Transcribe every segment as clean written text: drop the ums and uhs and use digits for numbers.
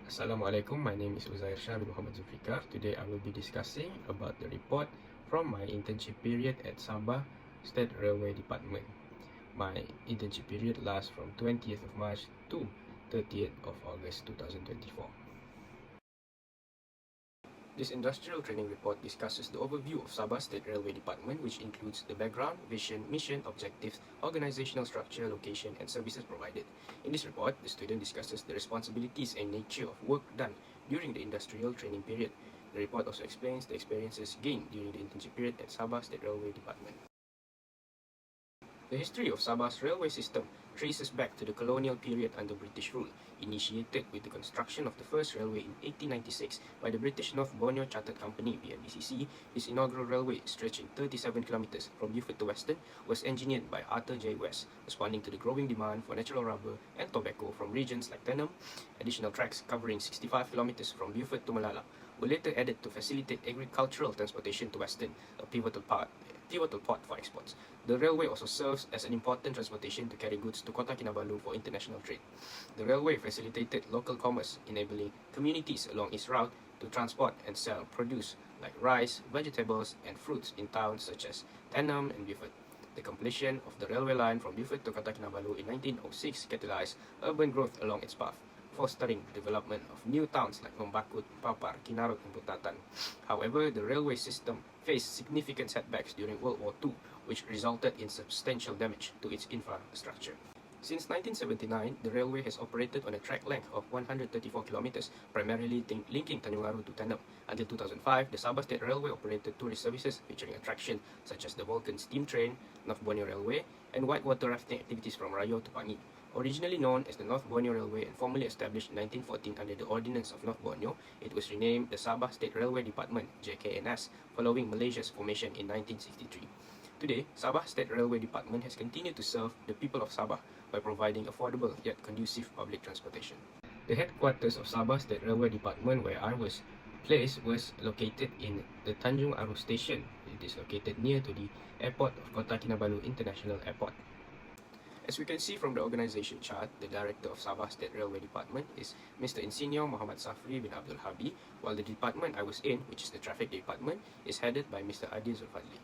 Assalamualaikum, my name is Uzair Shah bin Muhammad Zulfikar. Today I will be discussing about the report from my internship period at Sabah State Railway Department. My internship period lasts from 20th of March to 30th of August 2024. This industrial training report discusses the overview of Sabah State Railway Department, which includes the background, vision, mission, objectives, organizational structure, location, and services provided. In this report, the student discusses the responsibilities and nature of work done during the industrial training period. The report also explains the experiences gained during the internship period at Sabah State Railway Department. The history of Sabah's railway system traces back to the colonial period under British rule, initiated with the construction of the first railway in 1896 by the British North Borneo Chartered Company (BNBCC. This inaugural railway, stretching 37 kilometers from Beaufort to Weston, was engineered by Arthur J. West, responding to the growing demand for natural rubber and tobacco from regions like Tenom. Additional tracks covering 65 kilometers from Beaufort to Malala were later added to facilitate agricultural transportation to Weston, a pivotal port for exports. The railway also serves as an important transportation to carry goods to Kota Kinabalu for international trade. The railway facilitated local commerce, enabling communities along its route to transport and sell produce like rice, vegetables, and fruits in towns such as Tenom and Beaufort. The completion of the railway line from Beaufort to Kota Kinabalu in 1906 catalyzed urban growth along its path, fostering the development of new towns like Membakut, Papar, Kinarut, and Putatan. However, the railway system faced significant setbacks during World War II, which resulted in substantial damage to its infrastructure. Since 1979, the railway has operated on a track length of 134 kilometers, primarily linking Tanjung Aru to Tenom. Until 2005, the Sabah State Railway operated tourist services featuring attractions such as the Vulcan Steam Train, North Borneo Railway, and whitewater rafting activities from Rayo to Pangi. Originally known as the North Borneo Railway and formally established in 1914 under the Ordinance of North Borneo, it was renamed the Sabah State Railway Department (JKNS) following Malaysia's formation in 1963. Today, Sabah State Railway Department has continued to serve the people of Sabah by providing affordable yet conducive public transportation. The headquarters of Sabah State Railway Department, where I was placed, was located in the Tanjung Aru Station. It is located near to the airport of Kota Kinabalu International Airport. As we can see from the organization chart, the director of Sabah State Railway Department is Mr. Insignio Muhammad Safri bin Abdul Habi, while the department I was in, which is the traffic department, is headed by Mr. Adi Zulfadli.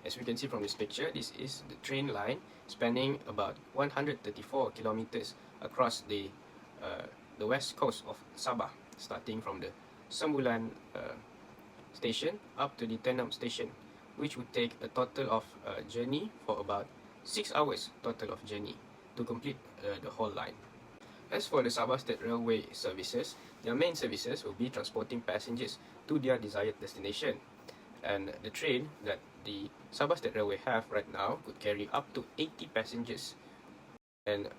As we can see from this picture, this is the train line spanning about 134 kilometers across the west coast of Sabah, starting from the Sembulan station up to the Tenom station, which would take a total of journey for about 6 hours total of journey to complete the whole line. As for the Sabah State Railway services, their main services will be transporting passengers to their desired destination. And the train that the Sabah State Railway have right now could carry up to 80 passengers. And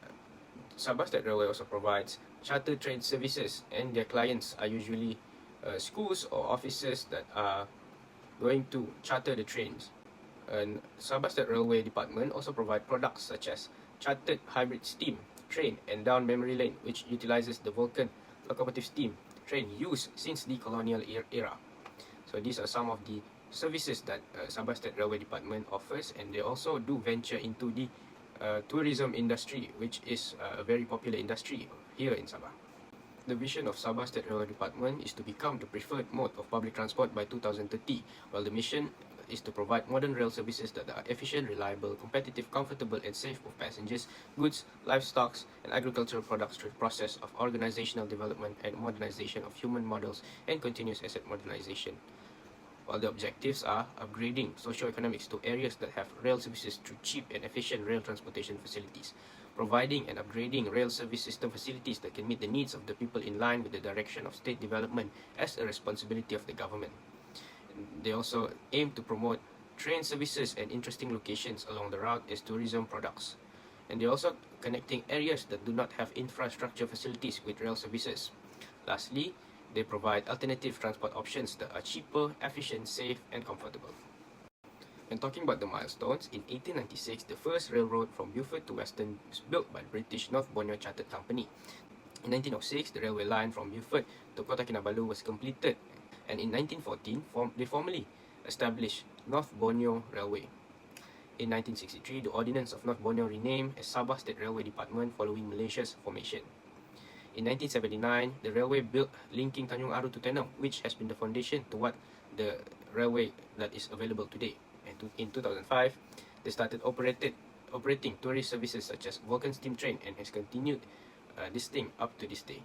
Sabah State Railway also provides charter train services, and their clients are usually schools or offices that are going to charter the trains. And Sabah State Railway Department also provide products such as chartered hybrid steam train and down memory lane, which utilizes the Vulcan locomotive steam train used since the colonial era. So these are some of the services that Sabah State Railway Department offers, and they also do venture into the tourism industry, which is a very popular industry here in Sabah. The vision of Sabah State Railway Department is to become the preferred mode of public transport by 2030, while the mission is to provide modern rail services that are efficient, reliable, competitive, comfortable, and safe for passengers, goods, livestock, and agricultural products through the process of organizational development and modernization of human models and continuous asset modernization. While the objectives are upgrading socioeconomics to areas that have rail services through cheap and efficient rail transportation facilities, providing and upgrading rail service system facilities that can meet the needs of the people in line with the direction of state development as a responsibility of the government. They also aim to promote train services and interesting locations along the route as tourism products. And they're also connecting areas that do not have infrastructure facilities with rail services. Lastly, they provide alternative transport options that are cheaper, efficient, safe, and comfortable. And talking about the milestones, in 1896, the first railroad from Beaufort to Weston was built by the British North Borneo Chartered Company. In 1906, the railway line from Beaufort to Kota Kinabalu was completed, and in 1914, they formally established North Borneo Railway. In 1963, the Ordinance of North Borneo renamed as Sabah State Railway Department following Malaysia's formation. In 1979, the railway built linking Tanjung Aru to Tenam, which has been the foundation to what the railway that is available today. And in 2005, they started operating tourist services such as Vulcan Steam Train and has continued this thing up to this day.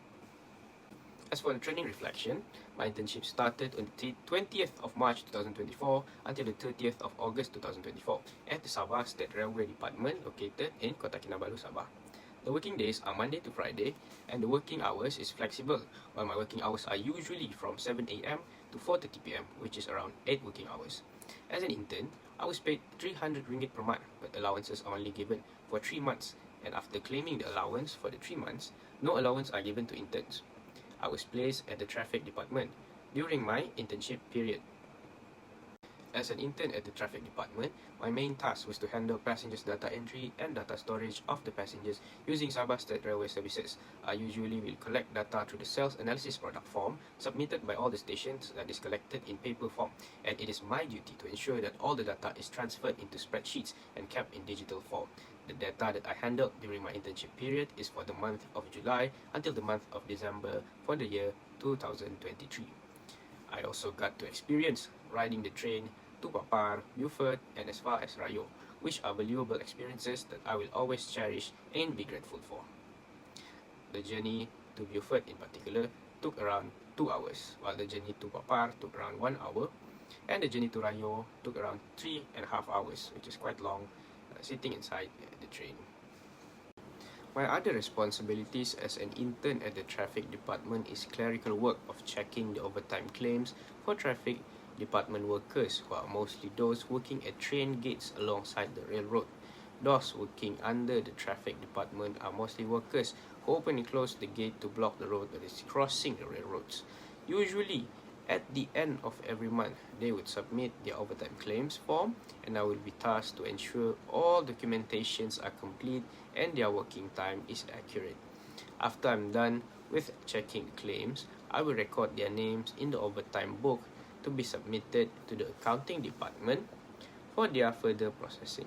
As for the training reflection, my internship started on the 20th of March 2024 until the 30th of August 2024 at the Sabah State Railway Department located in Kota Kinabalu, Sabah. The working days are Monday to Friday and the working hours is flexible, while my working hours are usually from 7 a.m. to 4:30 p.m., which is around 8 working hours. As an intern, I was paid 300 ringgit per month, but allowances are only given for 3 months, and after claiming the allowance for the 3 months, no allowance are given to interns. I was placed at the traffic department during my internship period. As an intern at the traffic department, my main task was to handle passengers' data entry and data storage of the passengers using Sabah State Railway services. I usually will collect data through the sales analysis product form submitted by all the stations that is collected in paper form, and it is my duty to ensure that all the data is transferred into spreadsheets and kept in digital form. The data that I handled during my internship period is for the month of July until the month of December for the year 2023. I also got to experience riding the train to Papar, Beaufort, and as far as Rayo, which are valuable experiences that I will always cherish and be grateful for. The journey to Beaufort in particular took around 2 hours, while the journey to Papar took around 1 hour, and the journey to Rayo took around 3.5 hours, which is quite long, sitting inside the train. My other responsibilities as an intern at the traffic department is clerical work of checking the overtime claims for traffic department workers, who are mostly those working at train gates alongside the railroad. Those working under the traffic department are mostly workers who open and close the gate to block the road that is crossing the railroads. Usually, at the end of every month, they would submit their overtime claims form, and I will be tasked to ensure all documentations are complete and their working time is accurate. After I'm done with checking the claims, I will record their names in the overtime book to be submitted to the accounting department for their further processing.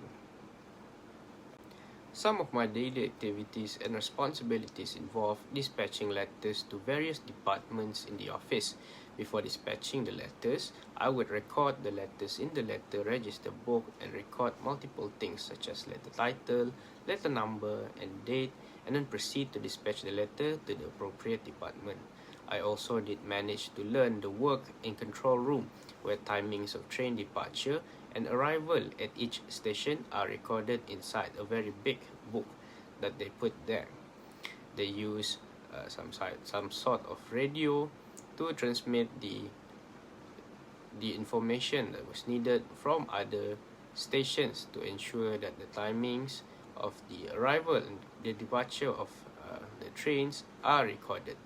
Some of my daily activities and responsibilities involve dispatching letters to various departments in the office. Before dispatching the letters, I would record the letters in the letter register book and record multiple things such as letter title, letter number, and date, and then proceed to dispatch the letter to the appropriate department. I also did manage to learn the work in control room, where timings of train departure and arrival at each station are recorded inside a very big book that they put there. They use some sort of radio to transmit the information that was needed from other stations to ensure that the timings of the arrival and the departure of the trains are recorded.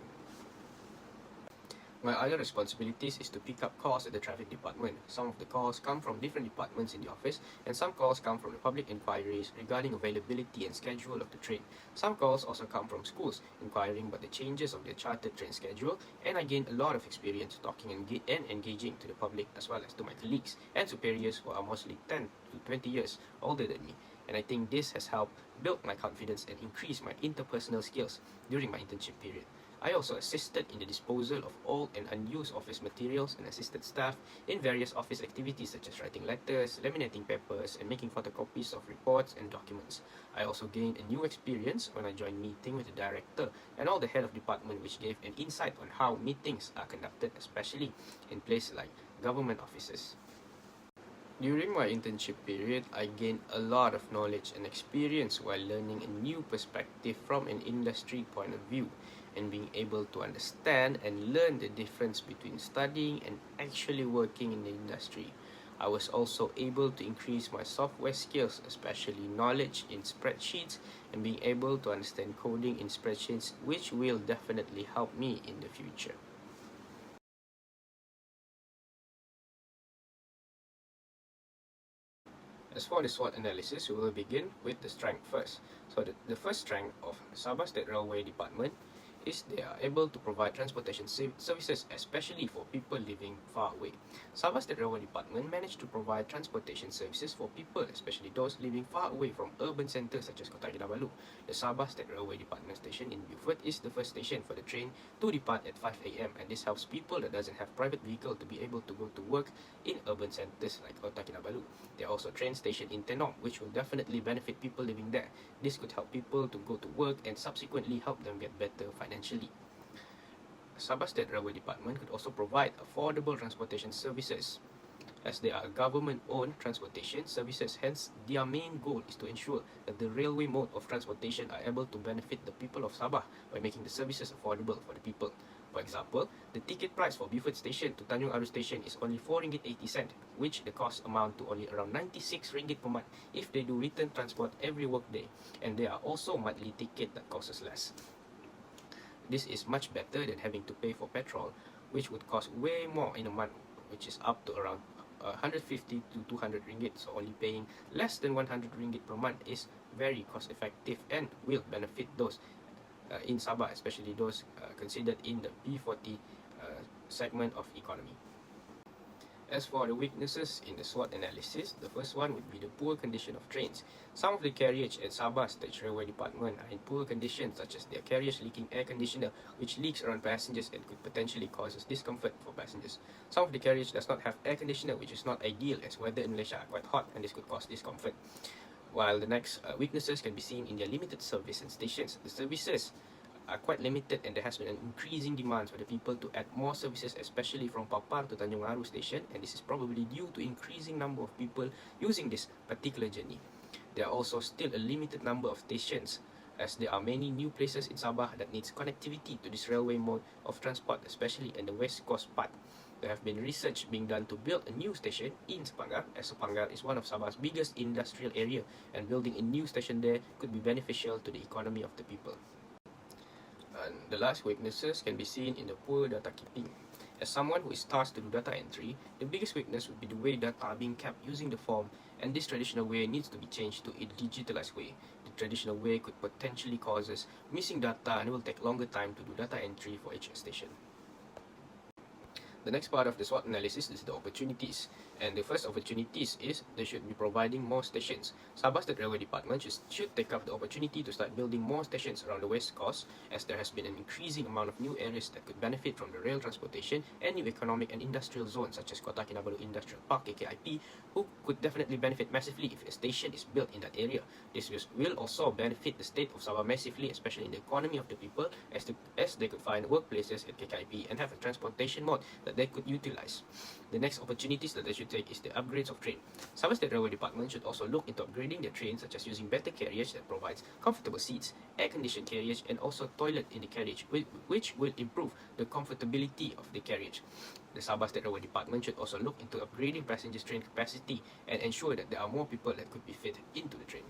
My other responsibilities is to pick up calls at the traffic department. Some of the calls come from different departments in the office, and some calls come from the public inquiries regarding availability and schedule of the train. Some calls also come from schools inquiring about the changes of their chartered train schedule, and I gained a lot of experience talking and engaging to the public as well as to my colleagues and superiors who are mostly 10 to 20 years older than me. And I think this has helped build my confidence and increase my interpersonal skills during my internship period. I also assisted in the disposal of old and unused office materials and assisted staff in various office activities such as writing letters, laminating papers, and making photocopies of reports and documents. I also gained a new experience when I joined meeting with the director and all the head of department, which gave an insight on how meetings are conducted, especially in places like government offices. During my internship period, I gained a lot of knowledge and experience while learning a new perspective from an industry point of view, and being able to understand and learn the difference between studying and actually working in the industry. I was also able to increase my software skills, especially knowledge in spreadsheets and being able to understand coding in spreadsheets, which will definitely help me in the future. As for the SWOT analysis, we will begin with the strength first. So the first strength of Sabah State Railway Department is they are able to provide transportation services, especially for people living far away. Sabah State Railway Department managed to provide transportation services for people, especially those living far away from urban centres such as Kota Kinabalu. The Sabah State Railway Department station in Beaufort is the first station for the train to depart at 5 a.m. and this helps people that doesn't have private vehicle to be able to go to work in urban centres like Kota Kinabalu. There are also train station in Tenong, which will definitely benefit people living there. This could help people to go to work and subsequently help them get better financially. Sabah State Railway Department could also provide affordable transportation services, as they are government-owned transportation services. Hence, their main goal is to ensure that the railway mode of transportation are able to benefit the people of Sabah by making the services affordable for the people. For example, the ticket price for Beaufort Station to Tanjung Aru Station is only RM4.80, which the cost amount to only around RM96 per month if they do return transport every workday, and there are also monthly ticket that costs less. This is much better than having to pay for petrol, which would cost way more in a month, which is up to around 150 to 200 ringgit. So only paying less than 100 ringgit per month is very cost effective and will benefit those in Sabah, especially those considered in the B40 segment of economy. As for the weaknesses in the SWOT analysis, the first one would be the poor condition of trains. Some of the carriage at Sabah State Railway Department are in poor condition, such as their carriage leaking air conditioner, which leaks around passengers and could potentially cause discomfort for passengers. Some of the carriage does not have air conditioner, which is not ideal as weather in Malaysia are quite hot and this could cause discomfort. While the next weaknesses can be seen in their limited service and stations. The services are quite limited and there has been an increasing demand for the people to add more services, especially from Papar to Tanjung Aru station, and this is probably due to increasing number of people using this particular journey. There are also still a limited number of stations, as there are many new places in Sabah that needs connectivity to this railway mode of transport, especially in the west coast part. There have been research being done to build a new station in Sepanggar, as Sepanggar is one of Sabah's biggest industrial area, and building a new station there could be beneficial to the economy of the people. And the last weaknesses can be seen in the poor data keeping. As someone who is tasked to do data entry, the biggest weakness would be the way data are being kept using the form, and this traditional way needs to be changed to a digitalized way. The traditional way could potentially causes missing data and it will take longer time to do data entry for each station. The next part of the SWOT analysis is the opportunities. And the first opportunities is they should be providing more stations. Sabah State Railway Department should take up the opportunity to start building more stations around the west coast, as there has been an increasing amount of new areas that could benefit from the rail transportation and new economic and industrial zones such as Kota Kinabalu Industrial Park KKIP, who could definitely benefit massively if a station is built in that area. This will also benefit the state of Sabah massively, especially in the economy of the people, as they could find workplaces at KKIP and have a transportation mode that they could utilize. The next opportunities that they should take is the upgrades of train. Sabah State Railway Department should also look into upgrading their trains, such as using better carriage that provides comfortable seats, air-conditioned carriage, and also toilet in the carriage, which will improve the comfortability of the carriage. The Sabah State Railway Department should also look into upgrading passengers' train capacity and ensure that there are more people that could be fit into the train.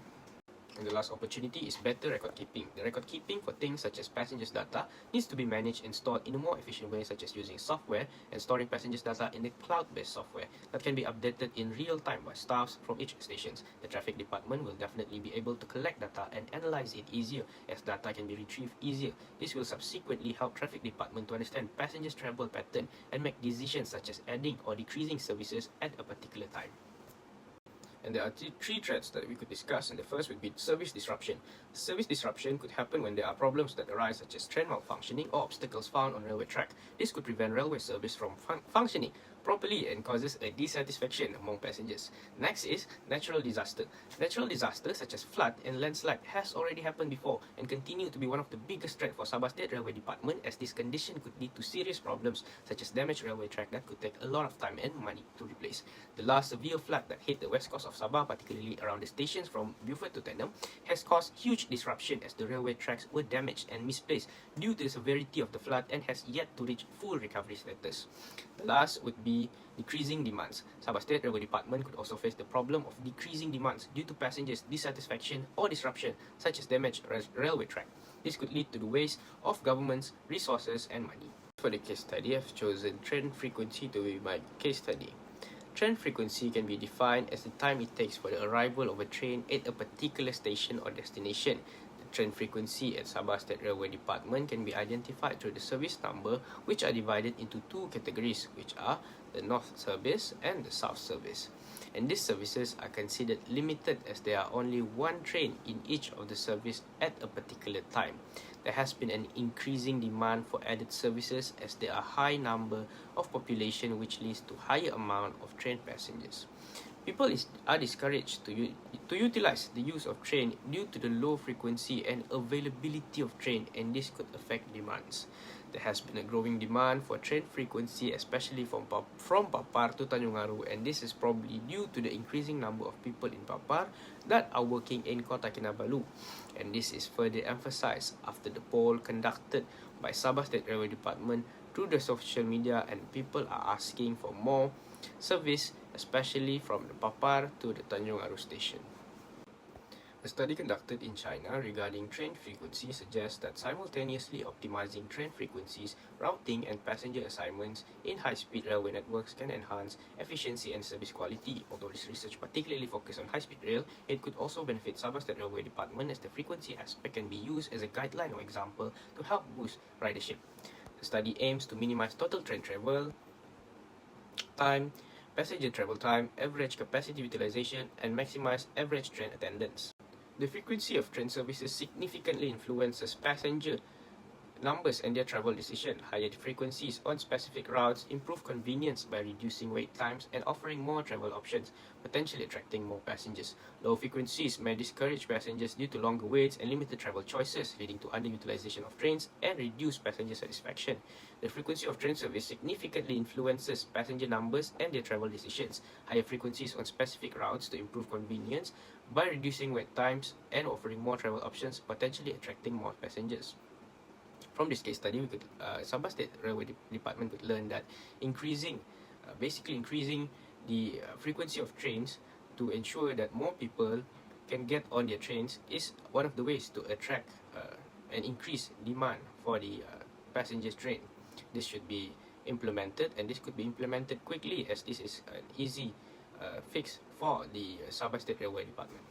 And the last opportunity is better record keeping. The record keeping for things such as passengers' data needs to be managed and stored in a more efficient way, such as using software and storing passengers' data in the cloud-based software that can be updated in real time by staffs from each stations. The traffic department will definitely be able to collect data and analyze it easier, as data can be retrieved easier. This will subsequently help traffic department to understand passengers' travel pattern and make decisions such as adding or decreasing services at a particular time. And there are three threats that we could discuss, and the first would be service disruption. Service disruption could happen when there are problems that arise, such as train malfunctioning or obstacles found on railway track. This could prevent railway service from functioning properly and causes a dissatisfaction among passengers. Next is natural disaster. Natural disasters such as flood and landslide has already happened before and continue to be one of the biggest threats for Sabah State Railway Department, as this condition could lead to serious problems such as damaged railway track that could take a lot of time and money to replace. The last severe flood that hit the west coast of Sabah, particularly around the stations from Beaufort to Tenong, has caused huge disruption as the railway tracks were damaged and misplaced due to the severity of the flood and has yet to reach full recovery status. The last would be decreasing demands. Sabah State Railway Department could also face the problem of decreasing demands due to passengers' dissatisfaction or disruption, such as damaged railway track. This could lead to the waste of government's resources and money. For the case study, I've chosen train frequency to be my case study. Train frequency can be defined as the time it takes for the arrival of a train at a particular station or destination. The train frequency at Sabah State Railway Department can be identified through the service number, which are divided into two categories, which are the North Service and the South Service. And these services are considered limited as there are only one train in each of the service at a particular time. There has been an increasing demand for added services as there are high number of population, which leads to higher amount of train passengers. People are discouraged to utilize the use of train due to the low frequency and availability of train, and this could affect demands. There has been a growing demand for train frequency, especially from Papar to Tanjung Aru, and this is probably due to the increasing number of people in Papar that are working in Kota Kinabalu. And this is further emphasized after the poll conducted by Sabah State Railway Department through the social media, and people are asking for more service, especially from the Papar to the Tanjung Aru station. A study conducted in China regarding train frequency suggests that simultaneously optimizing train frequencies, routing, and passenger assignments in high-speed railway networks can enhance efficiency and service quality. Although this research particularly focused on high-speed rail, it could also benefit Sabah State Railway Department as the frequency aspect can be used as a guideline or example to help boost ridership. The study aims to minimize total train travel time, passenger travel time, average capacity utilization, and maximize average train attendance. The frequency of train services significantly influences passenger numbers and their travel decision. Higher frequencies on specific routes improve convenience by reducing wait times and offering more travel options, potentially attracting more passengers. Low frequencies may discourage passengers due to longer waits and limited travel choices, leading to underutilization of trains and reduced passenger satisfaction. The frequency of train service significantly influences passenger numbers and their travel decisions. Higher frequencies on specific routes to improve convenience by reducing wait times and offering more travel options, potentially attracting more passengers. From this case study, Sabah State Railway Department could learn that basically increasing the frequency of trains to ensure that more people can get on their trains is one of the ways to attract and increase demand for the passengers train. This should be implemented, and this could be implemented quickly as this is an easy fix for the Sabah State Railway Department.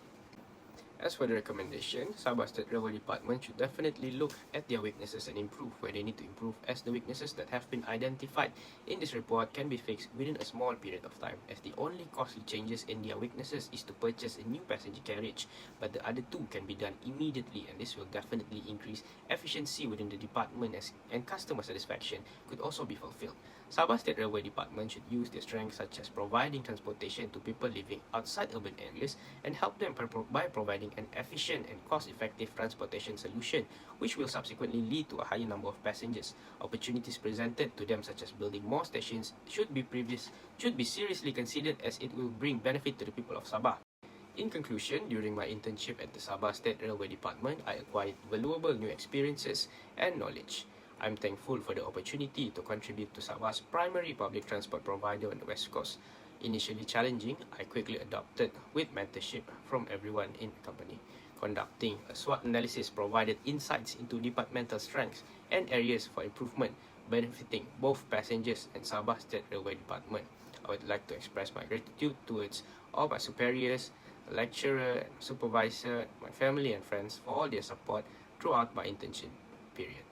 As for the recommendation, Sabah State Railway Department should definitely look at their weaknesses and improve where they need to improve, as the weaknesses that have been identified in this report can be fixed within a small period of time, as the only costly changes in their weaknesses is to purchase a new passenger carriage, but the other two can be done immediately, and this will definitely increase efficiency within the department and customer satisfaction could also be fulfilled. Sabah State Railway Department should use their strengths such as providing transportation to people living outside urban areas and help them by providing an efficient and cost-effective transportation solution, which will subsequently lead to a higher number of passengers. Opportunities presented to them such as building more stations should be seriously considered, as it will bring benefit to the people of Sabah. In conclusion, during my internship at the Sabah State Railway Department, I acquired valuable new experiences and knowledge. I'm thankful for the opportunity to contribute to Sabah's primary public transport provider on the West Coast. Initially challenging, I quickly adopted with mentorship from everyone in the company. Conducting a SWOT analysis provided insights into departmental strengths and areas for improvement, benefiting both passengers and Sabah State Railway Department. I would like to express my gratitude towards all my superiors, lecturer, supervisor, my family and friends for all their support throughout my internship period.